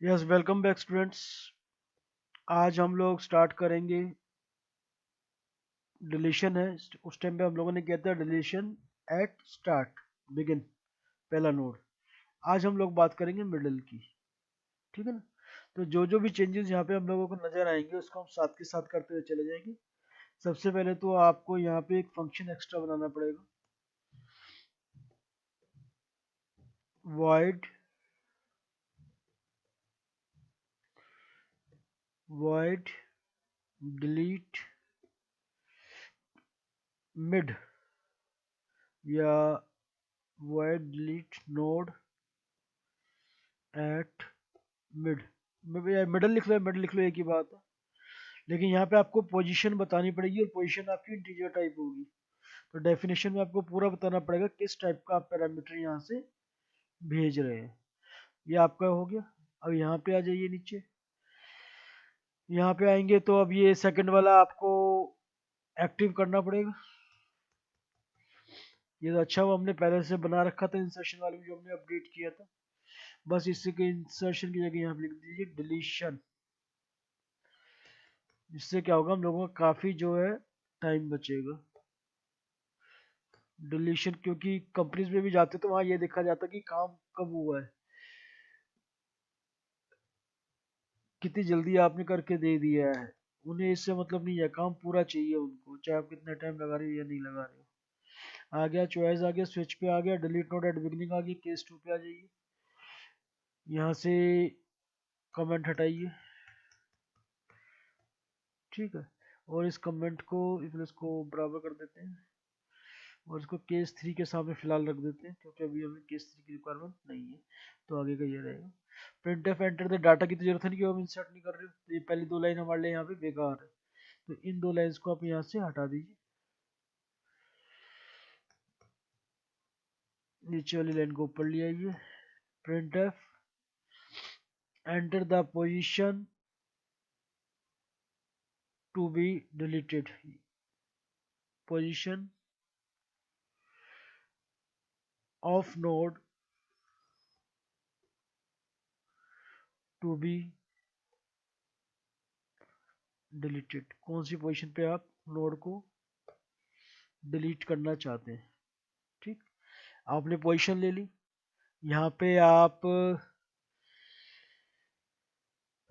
Yes, welcome back students. आज हम लोग स्टार्ट करेंगे। डिलीशन है। उस टाइम पे हम लोगों ने किया था डिलीशन एट स्टार्ट, बिगिन, पहला नोड। आज हम लोग बात करेंगे मिडिल की। ठीक है ना। तो जो जो भी चेंजेस यहाँ पे हम लोगों को नजर आएंगे उसको हम साथ के साथ करते हुए चले जाएंगे। सबसे पहले तो आपको यहाँ पे एक फंक्शन एक्स्ट्रा बनाना पड़ेगा। void void delete mid, या void delete node at mid। Middle लिख लो, मिडल लिख लो, एक ही बात है। लेकिन यहाँ पे आपको पोजीशन बतानी पड़ेगी और पोजीशन आपकी इंटीजर टाइप होगी। तो डेफिनेशन में आपको पूरा बताना पड़ेगा किस टाइप का आप पैरामीटर यहाँ से भेज रहे हैं। ये आपका हो गया। अब यहाँ पे आ जाइए नीचे। यहाँ पे आएंगे तो अब ये सेकंड वाला आपको एक्टिव करना पड़ेगा। ये तो अच्छा हुआ हमने पहले से बना रखा था, इंसर्शन वाले में जो हमने अपडेट किया था। बस इसी के इंसर्शन की जगह यहाँ पे लिख दीजिए डिलीशन। इससे क्या होगा, हम लोगों का काफी जो है टाइम बचेगा। डिलीशन, क्योंकि कंपनीज में भी जाते तो वहां ये देखा जाता कि काम कब हुआ है, कितनी जल्दी आपने करके दे दिया है। उन्हें इससे मतलब नहीं है, काम पूरा चाहिए उनको, चाहे आप कितना टाइम लगा रहे हो या नहीं लगा रहे हो। आ गया चॉइस, आ गया स्विच पे, आ गया डिलीट नोड एट बिगनिंग, आ गया केस 2 पे आ जाइए। यहाँ से कमेंट हटाइए। ठीक है। और इस कमेंट को इसको बराबर कर देते हैं और इसको केस 3 के सामने फिलहाल रख देते हैं, क्योंकि अभी हमें केस 3 की रिक्वायरमेंट नहीं है। तो आगे का ये रहेगा। Print F enter the data की तो जरूरत है नहीं, कि हम इंसर्ट नहीं कर रहे हो, तो ये पहली दो लाइन हमारे लिए यहाँ पे बेकार है। तो इन दो लाइन्स को आप यहाँ से हटा दीजिए। नीचे वाली लाइन को ऊपर ले आइए। Print F enter the position to be deleted, position of node to be deleted. कौन सी पोजीशन पे आप नोड को डिलीट करना चाहते हैं। ठीक। आपने पोजीशन ले ली। यहाँ पे आप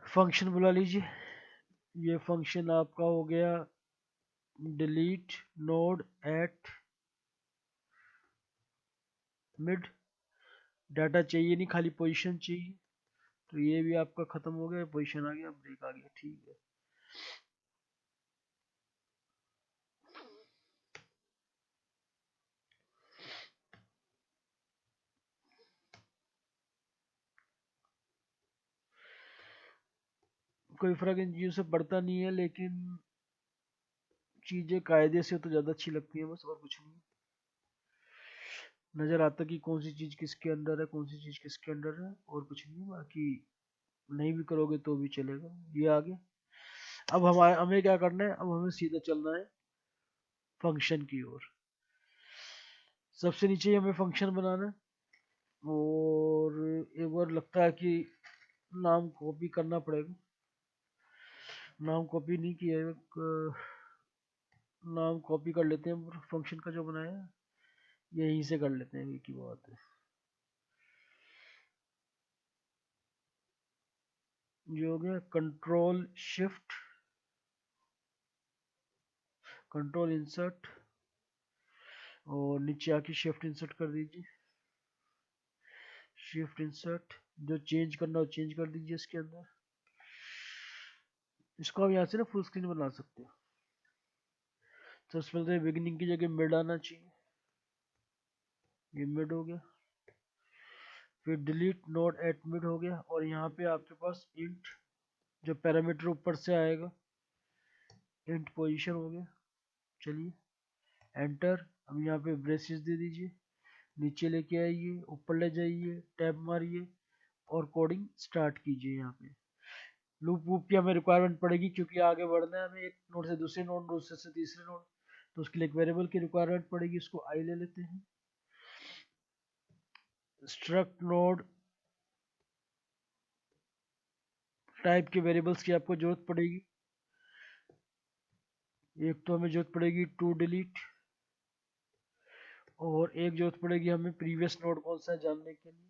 फंक्शन बुला लीजिए। ये फंक्शन आपका हो गया delete node at mid. Data चाहिए नहीं, खाली पोजीशन चाहिए। तो ये भी आपका खत्म हो गया, पोजीशन आ गया, ब्रेक आ गया। ठीक है। कोई फर्क इन चीज़ों से पड़ता नहीं है, लेकिन चीज़ें कायदे से तो ज़्यादा अच्छी लगती है, बस और कुछ नहीं। नज़र आता कि कौन सी चीज़ किसके अंडर है, कौन सी चीज़ किसके अंडर है, और कुछ नहीं। बाकी नहीं भी करोगे तो भी चलेगा। ये आ गया। अब हमें क्या करना है, अब हमें सीधा चलना है फंक्शन की ओर। सबसे नीचे हमें फंक्शन बनाना है, और एक बार लगता है कि नाम कॉपी करना पड़ेगा। नाम कॉपी नहीं किया है, नाम कॉपी कर लेते हैं फंक्शन का जो बनाया है, यहीं से कर लेते हैं, एक ही बात है। ये हो गया कंट्रोल शिफ्ट, कंट्रोल इंसर्ट, और नीचे आके शिफ्ट इंसर्ट कर दीजिए। शिफ्ट इंसर्ट, जो चेंज करना हो चेंज कर दीजिए इसके अंदर। इसको आप यहाँ से ना फुल स्क्रीन बना सकते हो। सबसे पहले बिगिनिंग की जगह मिड आना चाहिए, ये मिड हो गया। फिर डिलीट नोड एट मिड हो गया, और यहाँ पे आपके पास इंट जो पैरामीटर ऊपर से आएगा, इंट पोजीशन हो गया। चलिए एंटर। अब यहाँ पे ब्रेसेस दे दीजिए, नीचे लेके आइए, ऊपर ले जाइए, टैब मारिए और कोडिंग स्टार्ट कीजिए। यहाँ पे लूप वूप की हमें रिक्वायरमेंट पड़ेगी, क्योंकि आगे बढ़ना है हमें एक नोड से दूसरे नोड, दूसरे से तीसरे नोड। तो उसके लिए एक वेरिएबल की रिक्वायरमेंट पड़ेगी, इसको आई ले लेते हैं। स्ट्रक्ट नोड टाइप के वेरिएबल्स की आपको जरूरत पड़ेगी। एक तो हमें जरूरत पड़ेगी टू डिलीट, और एक जरूरत पड़ेगी हमें प्रीवियस नोड कौन सा है जानने के लिए।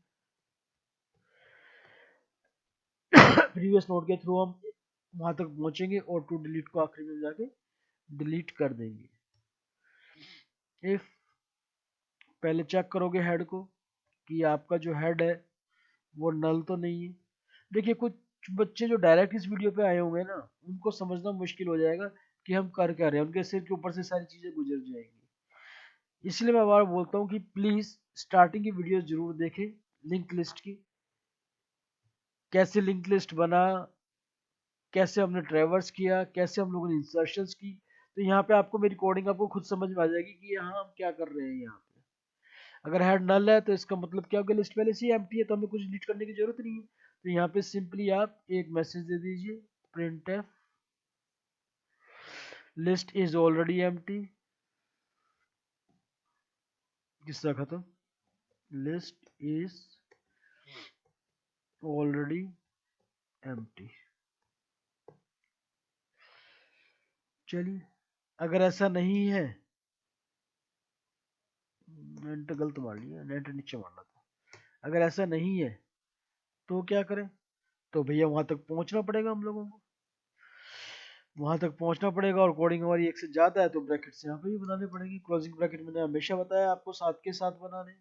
प्रीवियस नोड के थ्रू हम वहां तक पहुंचेंगे और टू डिलीट को आखिरी में जाके डिलीट कर देंगे। इफ पहले चेक करोगे हेड को कि आपका जो हेड है वो नल तो नहीं है। देखिए कुछ बच्चे जो डायरेक्ट इस वीडियो पे आए हुए हैं ना, उनको समझना मुश्किल हो जाएगा कि हम कर क्या रहे हैं, उनके सिर के ऊपर से सारी चीजें गुजर जाएंगी। इसलिए मैं बार बोलता हूँ कि प्लीज स्टार्टिंग की वीडियो जरूर देखें लिंक लिस्ट की, कैसे लिंक लिस्ट बना, कैसे हमने ट्रेवर्स किया, कैसे हम लोगों ने इंसर्शंस की। तो यहाँ पे आपको मेरी कोडिंग आपको खुद समझ में आ जाएगी कि यहाँ हम क्या कर रहे हैं। यहाँ पे अगर हेड नल है तो इसका मतलब क्या होगा, लिस्ट पहले से ही एम्प्टी है तो हमें कुछ डिलीट करने की जरूरत नहीं है। तो यहाँ पे सिंपली आप एक मैसेज दे दीजिए, printf list is already empty, किस्सा खत्म, लिस्ट इज ऑलरेडी एम्प्टी। चलिए अगर ऐसा नहीं है, नेट गलत मार लिया, नेट नीचे मारना था। अगर ऐसा नहीं है तो क्या करें, तो भैया वहां तक पहुंचना पड़ेगा हम लोगों को, वहां तक पहुंचना पड़ेगा। और कोडिंग हमारी एक से ज्यादा है तो ब्रैकेट्स यहाँ पे भी बनाने पड़ेंगे। क्लोजिंग ब्रैकेट मैंने हमेशा बताया आपको साथ के साथ बनाने।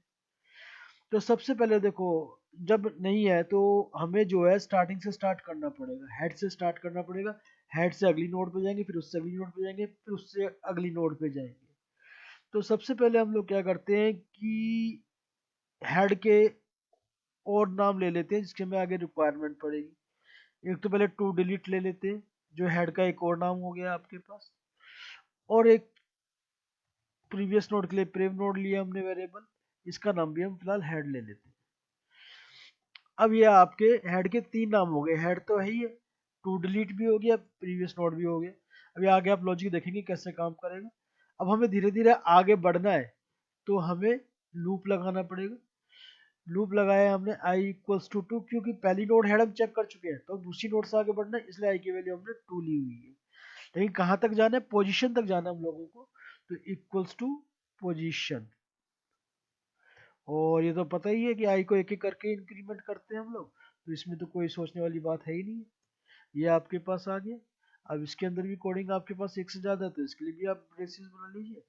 तो सबसे पहले देखो, जब नहीं है तो हमें जो है स्टार्टिंग से स्टार्ट करना पड़ेगा, हेड से स्टार्ट करना पड़ेगा। हेड से अगली नोड पे जाएंगे, फिर उससे अगली नोड पे जाएंगे, फिर उससे अगली नोड पे जाएंगे। तो सबसे पहले हम लोग क्या करते हैं कि हेड के और नाम ले लेते हैं जिसके हमें आगे रिक्वायरमेंट पड़ेगी। एक तो पहले टू डिलीट ले लेते हैं, जो हेड का एक और नाम हो गया आपके पास, और एक प्रीवियस नोड के लिए प्रेव नोड लिया हमने वेरिएबल, इसका नाम भी हम फिलहाल हेड ले लेते हैं। अब ये आपके हेड के तीन नाम हो गए, हेड तो है ही है, टू डिलीट भी हो गया, प्रीवियस नोड भी हो गया। अभी आगे आप लॉजिक देखेंगे कैसे काम करेगा। अब हमें धीरे धीरे आगे बढ़ना है तो हमें लूप लगाना पड़ेगा। लूप लगाया हमने i इक्वल्स टू 2, क्योंकि पहली नोड हेड हम चेक कर चुके हैं तो दूसरी नोड से आगे बढ़ना है, इसलिए i की वैल्यू हमने 2 ली हुई है। लेकिन कहाँ तक जाना है, पोजीशन तक जाना हम लोगों को, तो इक्वल्स टू पोजीशन। और ये तो पता ही है कि i को एक एक करके इंक्रीमेंट करते हैं हम लोग, तो इसमें तो कोई सोचने वाली बात है ही नहीं। ये आपके पास आ गया। अब इसके अंदर भी कोडिंग आपके पास एक से ज्यादा है तो इसके लिए भी आप ब्रेसेस बना लीजिए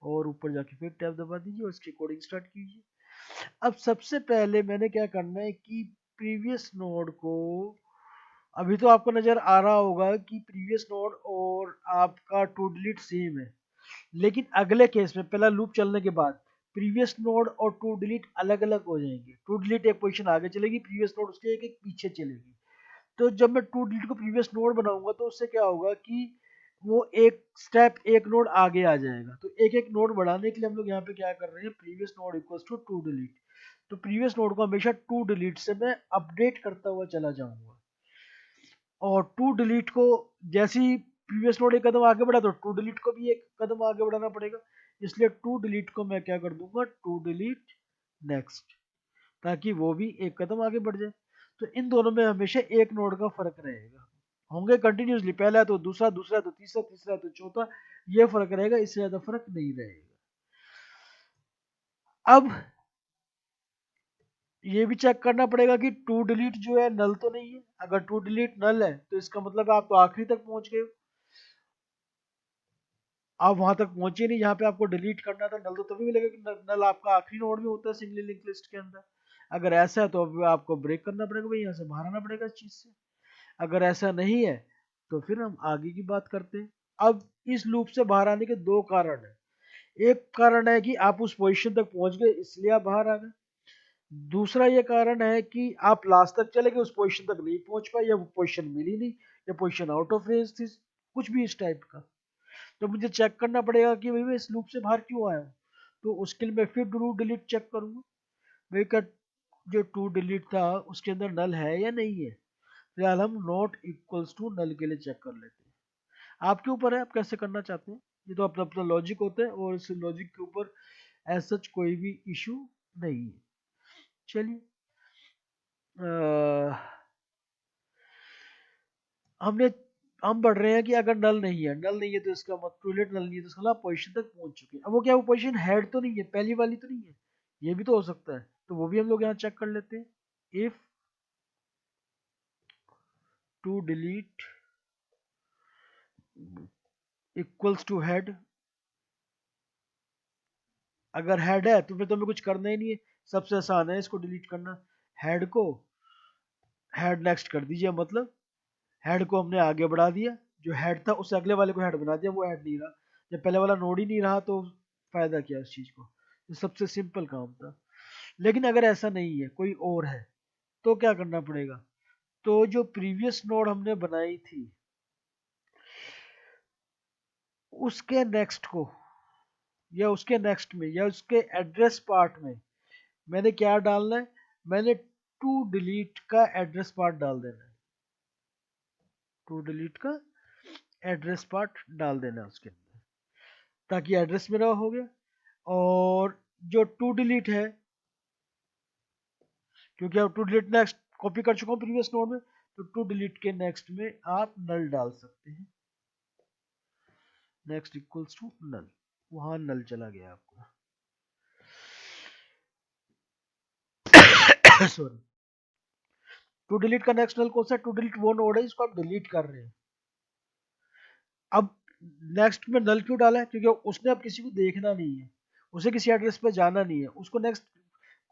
और ऊपर जाके फिर टैब दबा दीजिए और इसकी कोडिंग स्टार्ट कीजिए। अब सबसे पहले मैंने क्या करना है कि प्रीवियस नोड को, अभी तो आपको नजर आ रहा होगा कि प्रीवियस नोड और आपका टू डिलीट सेम है, लेकिन अगले केस में पहला लूप चलने के बाद प्रीवियस नोड और टू डिलीट अलग अलग हो जाएंगे। टू डिलीट एक पोजीशन आगे चलेगी, प्रीवियस नोड उसके एक एक पीछे चलेगी। तो जब मैं टू डिलीट को प्रीवियस नोड बनाऊंगा तो उससे क्या होगा कि वो एक स्टेप एक नोड आगे आ जाएगा। तो एक एक नोड बढ़ाने के लिए हम लोग यहाँ पे क्या कर रहे हैं, previous node equals to to delete. तो प्रीवियस नोड को हमेशा टू डिलीट से मैं अपडेट करता हुआ चला जाऊंगा, और टू डिलीट को जैसे ही प्रीवियस नोड एक कदम आगे बढ़ा तो टू डिलीट को भी एक कदम आगे बढ़ाना पड़ेगा। इसलिए टू डिलीट को मैं क्या कर दूंगा, टू डिलीट नेक्स्ट, ताकि वो भी एक कदम आगे बढ़ जाए। तो इन दोनों में हमेशा एक नोड का फर्क रहेगा, होंगे कंटिन्यूसली, पहला है तो दूसरा, दूसरा है तो तीसरा, तीसरा है तो चौथा, ये फर्क रहेगा, इससे ज्यादा फर्क नहीं रहेगा। अब ये भी चेक करना पड़ेगा कि टू डिलीट जो है नल तो नहीं है। अगर टू डिलीट नल है तो इसका मतलब आप तो आखिरी तक पहुंच गए, आप वहां तक पहुंचे नहीं जहां पे आपको डिलीट करना था। नल तो तभी मिलेगा कि नल आपका आखिरी नोड में होता है सिंगली लिंक लिस्ट के अंदर। अगर ऐसा है तो अब आपको ब्रेक करना पड़ेगा भाई, यहाँ से बाहर आना पड़ेगा इस चीज से। अगर ऐसा नहीं है तो फिर हम आगे की बात करते हैं। अब इस लूप से बाहर आने के दो कारण है। एक कारण है कि आप उस पोजीशन तक पहुंच गए इसलिए आप बाहर आ गए। दूसरा ये कारण है कि आप लास्ट तक चले गए, उस पोजीशन तक नहीं पहुंच पाए, या वो पोजीशन मिली नहीं, या पोजीशन आउट ऑफ रेंज थी, कुछ भी इस टाइप का। तो मुझे चेक करना पड़ेगा कि भाई मैं इस लूप से बाहर क्यों आया हूँ। तो उसके लिए मैं फिर टू डिलीट चेक करूंगा, भाई का जो टू डिलीट था उसके अंदर नल है या नहीं है। फिलहाल हम नॉट इक्वल्स टू नल के लिए चेक कर लेते हैं। आपके ऊपर है आप कैसे करना चाहते हैं, ये तो अपना अपना लॉजिक होता है और इस लॉजिक के ऊपर एज सच कोई भी इशू नहीं है। चलिए हमने हम पढ़ रहे हैं कि अगर नल नहीं है तो इसका मतलब टूलेट नल नहीं है तो इसका मतलब पोजीशन तक पहुंच चुके हैं। अब वो क्या, वो पोजीशन हेड तो नहीं है, पहली वाली तो नहीं है, ये भी तो हो सकता है, तो वो भी हम लोग यहाँ चेक कर लेते हैं। If to delete equals to head, अगर हेड है तो फिर तो हमें कुछ करना ही नहीं है, सबसे आसान है इसको डिलीट करना। हेड को हेड नेक्स्ट कर दीजिए, मतलब हेड को हमने आगे बढ़ा दिया, जो हेड था उससे अगले वाले को हेड बना दिया, वो हेड नहीं रहा, जब पहले वाला नोड ही नहीं रहा तो फायदा क्या इस चीज को। तो सबसे सिंपल काम था। लेकिन अगर ऐसा नहीं है, कोई और है, तो क्या करना पड़ेगा, तो जो प्रीवियस नोड हमने बनाई थी उसके नेक्स्ट को, या उसके नेक्स्ट में, या उसके एड्रेस पार्ट में मैंने क्या डालना है, मैंने टू डिलीट का एड्रेस पार्ट डाल देना है, टू डिलीट का एड्रेस पार्ट डाल देना है उसके अंदर, ताकि एड्रेस मेरा हो गया। और जो टू डिलीट है, क्योंकि आप टू डिलीट नेक्स्ट कॉपी कर चुका हूँ प्रीवियस नोड में, तो टू डिलीट के नेक्स्ट में आप नल डाल सकते हैं, नेक्स्ट इक्वल्स टू नल, वहां नल चला गया आपका। सॉरी, टू डिलीट का नेक्स्ट नल कौन सा, टू डिलीट वो नोड है जिसको आप डिलीट कर रहे हैं। अब नेक्स्ट में नल क्यों डाला है, क्योंकि उसने अब किसी को देखना नहीं है, उसे किसी एड्रेस पे जाना नहीं है, उसको नेक्स्ट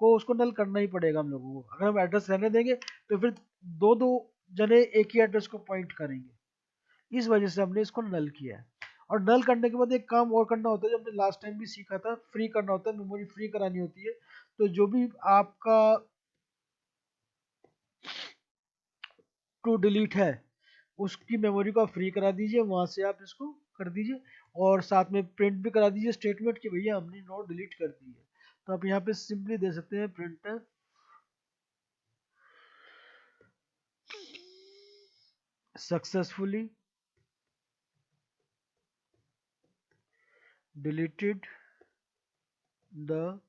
को उसको नल करना ही पड़ेगा हम लोगों को। अगर हम एड्रेस रहने देंगे तो फिर दो दो जने एक ही एड्रेस को पॉइंट करेंगे, इस वजह से हमने इसको नल किया है। और नल करने के बाद एक काम और करना होता है, जो हमने लास्ट टाइम भी सीखा था, फ्री करना होता है, मेमोरी फ्री करानी होती है। तो जो भी आपका टू डिलीट है उसकी मेमोरी को आप फ्री करा दीजिए, वहां से आप इसको कर दीजिए, और साथ में प्रिंट भी करा दीजिए स्टेटमेंट कि भैया हमने नोट डिलीट कर दी है। तो आप यहाँ पे सिंपली दे सकते हैं printer successfully deleted the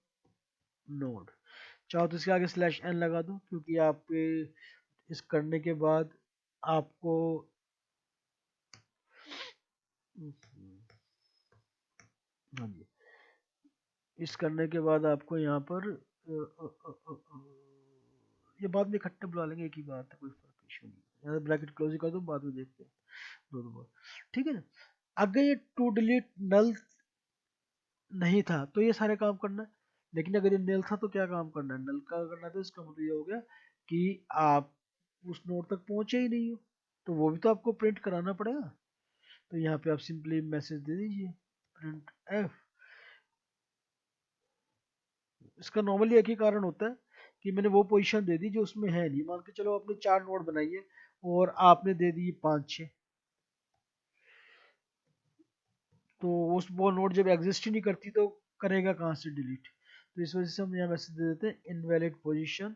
node. चाहो तो इसके आगे स्लैश एन लगा दो, क्योंकि आप इस करने के बाद आपको हाँ जी, इस करने के बाद आपको यहाँ पर ये बाद में इकट्ठे बुला लेंगे, एक ही बात है, कोई फर्क इशू नहीं है, ब्रैकेट क्लोज ही कर दो, बाद में देखते हैं दोनों बार, ठीक है ना। अगर ये टू डिलीट नल नहीं था तो ये सारे काम करना है, लेकिन अगर ये नल था तो क्या काम करना है, नल का करना है, तो इसका मतलब ये हो गया कि आप उस नोड तक पहुंचे ही नहीं हो, तो वो भी तो आपको प्रिंट कराना पड़ेगा। तो यहाँ पे आप सिंपली मैसेज दे दीजिए प्रिंट एफ। इसका नॉर्मली एक ही कारण होता है कि मैंने वो पोजीशन दे दी जो उसमें है नहीं, मान के चलो आपने 4 नोड बनाई है और आपने दे दी 5-6, तो उस वो नोड जब एग्जिस्ट ही नहीं करती तो करेगा कहाँ से डिलीट। तो इस वजह से हम यहाँ मैसेज दे देते हैं इनवैलिड पोजीशन,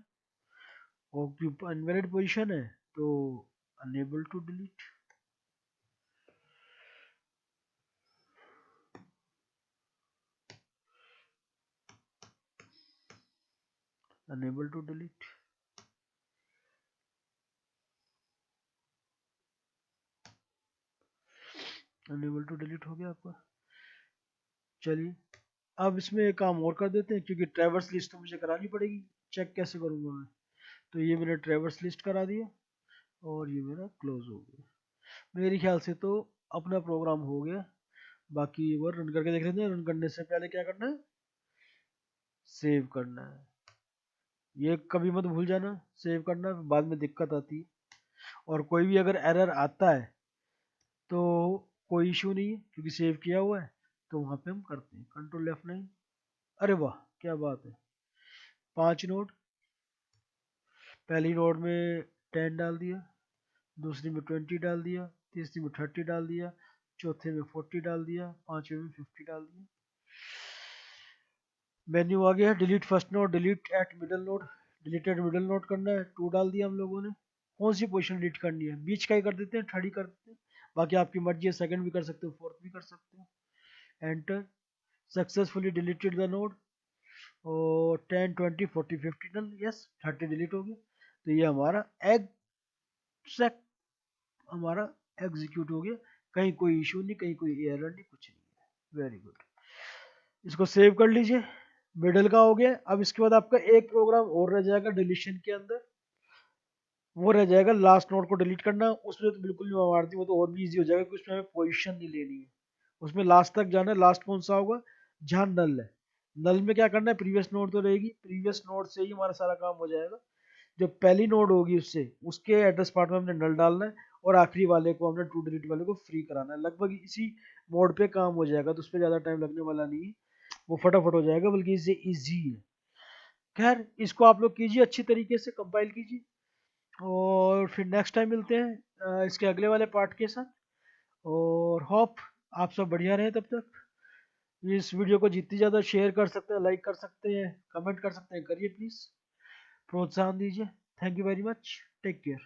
और इनवैलिड पोजीशन है तो unable to delete, unable to delete. Unable to delete हो गया आपका। चलिए अब इसमें एक काम और कर देते हैं, क्योंकि ट्रैवर्स लिस्ट तो मुझे करानी पड़ेगी, चेक कैसे करूँगा मैं। तो ये मैंने ट्रैवर्स लिस्ट करा दिया और ये मेरा क्लोज हो गया। मेरे ख्याल से तो अपना प्रोग्राम हो गया। बाकी वो रन करके देख लेते हैं, रन करने से पहले क्या करना है, सेव करना है। ये कभी मत भूल जाना सेव करना, बाद में दिक्कत आती है। और कोई भी अगर एरर आता है तो कोई इशू नहीं है, क्योंकि सेव किया हुआ है। तो वहाँ पे हम करते हैं कंट्रोल F9। अरे वाह क्या बात है, 5 नोड, पहली नोड में 10 डाल दिया, दूसरी में 20 डाल दिया, तीसरी में 30 डाल दिया, चौथे में 40 डाल दिया, पांचवे में 50 डाल दिया। मेन्यू आ गया, delete first node, delete eight middle node, delete eight middle node करना है, 2 डाल दिया हम लोगों ने। कौन सी पोजीशन डिलीट करनी है, बीच का ही कर देते हैं, थर्ड ही कर देते हैं, बाकी आपकी मर्जी है, सेकंड भी कर सकते हो, फोर्थ भी कर सकते हो। Enter, successfully deleted the node, और 10 20 40 50 डन, यस 30 डिलीट हो गया। तो ये हमारा एग्जैक्ट हमारा एग्जीक्यूट हो गया, कहीं कोई इशू नहीं, कहीं कोई एरर नहीं, कुछ नहीं है। वेरी गुड, इसको सेव कर लीजिए, मिडल का हो गया। अब इसके बाद आपका एक प्रोग्राम और रह जाएगा डिलीशन के अंदर, वो रह जाएगा लास्ट नोड को डिलीट करना। उसमें तो बिल्कुल नहीं मारती, वो तो और भी इजी हो जाएगा क्योंकि उसमें हमें पोजीशन नहीं लेनी है, उसमें लास्ट तक जाना है। लास्ट कौन सा होगा, जहाँ नल है। नल में क्या करना है, प्रीवियस नोड तो रहेगी, प्रीवियस नोड से ही हमारा सारा काम हो जाएगा। जो पहली नोड होगी उससे, उसके एड्रेस पार्ट में हमने नल डालना है, और आखिरी वाले को हमने टू डिलीट वाले को फ्री कराना है। लगभग इसी मोड पे काम हो जाएगा, तो उस पर ज़्यादा टाइम लगने वाला नहीं है, वो फटाफट हो जाएगा, बल्कि इससे ईजी है। खैर, इसको आप लोग कीजिए, अच्छी तरीके से कंपाइल कीजिए, और फिर नेक्स्ट टाइम मिलते हैं इसके अगले वाले पार्ट के साथ। और होप आप सब बढ़िया रहे तब तक। इस वीडियो को जितनी ज़्यादा शेयर कर सकते हैं, लाइक कर सकते हैं, कमेंट कर सकते हैं, करिए प्लीज़, प्रोत्साहन दीजिए। Thank you very much, take care.